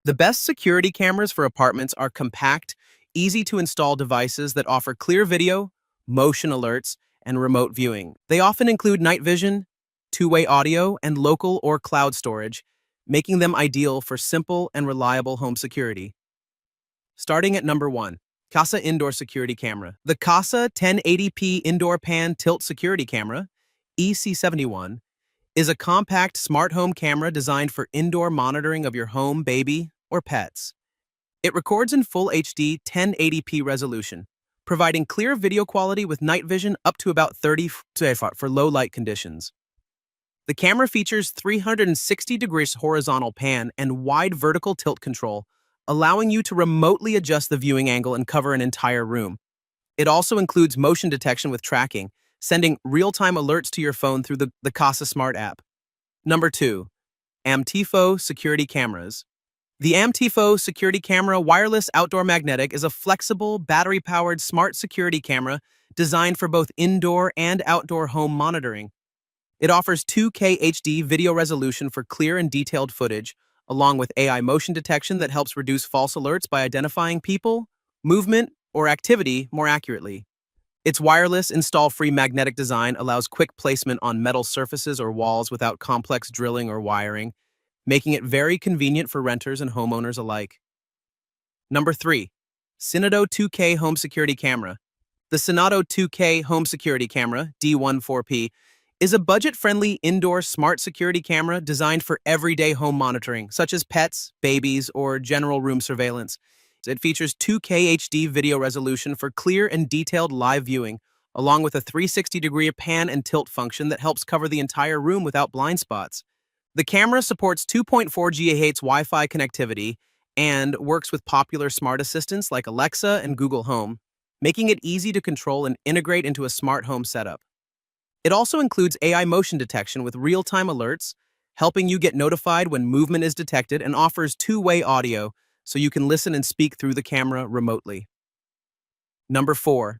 The best security cameras for apartments are compact, easy-to-install devices that offer clear video, motion alerts, and remote viewing. They often include night vision, two-way audio, and local or cloud storage, making them ideal for simple and reliable home security. Starting at number 1, Kasa Indoor Security Camera. The Kasa 1080p Indoor Pan Tilt Security Camera, EC71, is a compact smart home camera designed for indoor monitoring of your home, baby, or pets. It records in full HD 1080p resolution, providing clear video quality with night vision up to about 30 for low light conditions. The camera features 360 degrees horizontal pan and wide vertical tilt control, allowing you to remotely adjust the viewing angle and cover an entire room. It also includes motion detection with tracking, sending real-time alerts to your phone through the Kasa Smart app. Number 2, AMTIFO Security Cameras. The AMTIFO Security Camera Wireless Outdoor Magnetic is a flexible, battery-powered smart security camera designed for both indoor and outdoor home monitoring. It offers 2K HD video resolution for clear and detailed footage, along with AI motion detection that helps reduce false alerts by identifying people, movement, or activity more accurately. Its wireless, install-free magnetic design allows quick placement on metal surfaces or walls without complex drilling or wiring, making it very convenient for renters and homeowners alike. Number 3, Cinnado 2K Home Security Camera. The Cinnado 2K Home Security Camera, D14P, is a budget-friendly indoor smart security camera designed for everyday home monitoring, such as pets, babies, or general room surveillance. It features 2K HD video resolution for clear and detailed live viewing, along with a 360-degree pan and tilt function that helps cover the entire room without blind spots. The camera supports 2.4 GHz Wi-Fi connectivity and works with popular smart assistants like Alexa and Google Home, making it easy to control and integrate into a smart home setup. It also includes AI motion detection with real-time alerts, helping you get notified when movement is detected, and offers two-way audio so you can listen and speak through the camera remotely. Number 4,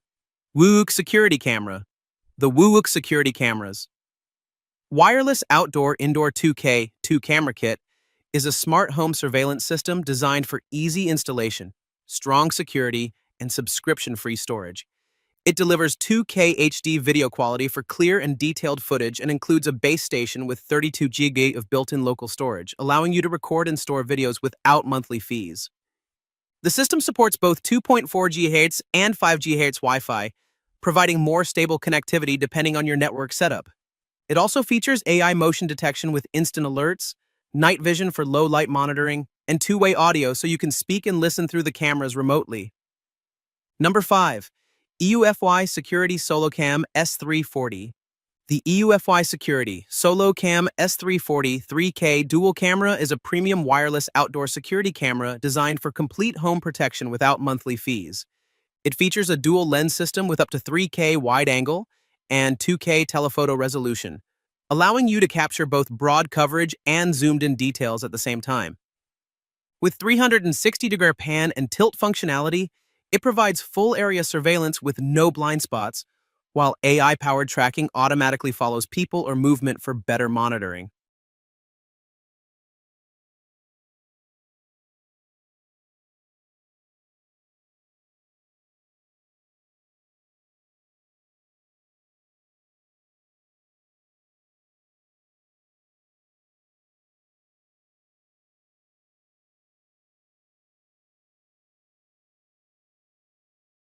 WUUK Security Camera. The WUUK Security Cameras. Wireless Outdoor Indoor 2K 2-Camera Kit is a smart home surveillance system designed for easy installation, strong security, and subscription-free storage. It delivers 2K HD video quality for clear and detailed footage and includes a base station with 32 GB of built-in local storage, allowing you to record and store videos without monthly fees. The system supports both 2.4 GHz and 5 GHz Wi-Fi, providing more stable connectivity depending on your network setup. It also features AI motion detection with instant alerts, night vision for low-light monitoring, and two-way audio so you can speak and listen through the cameras remotely. Number 5, eufy Security SoloCam S340. The eufy Security SoloCam S340 3K dual camera is a premium wireless outdoor security camera designed for complete home protection without monthly fees. It features a dual lens system with up to 3K wide angle and 2K telephoto resolution, allowing you to capture both broad coverage and zoomed-in details at the same time. With 360-degree pan and tilt functionality, it provides full area surveillance with no blind spots, while AI-powered tracking automatically follows people or movement for better monitoring.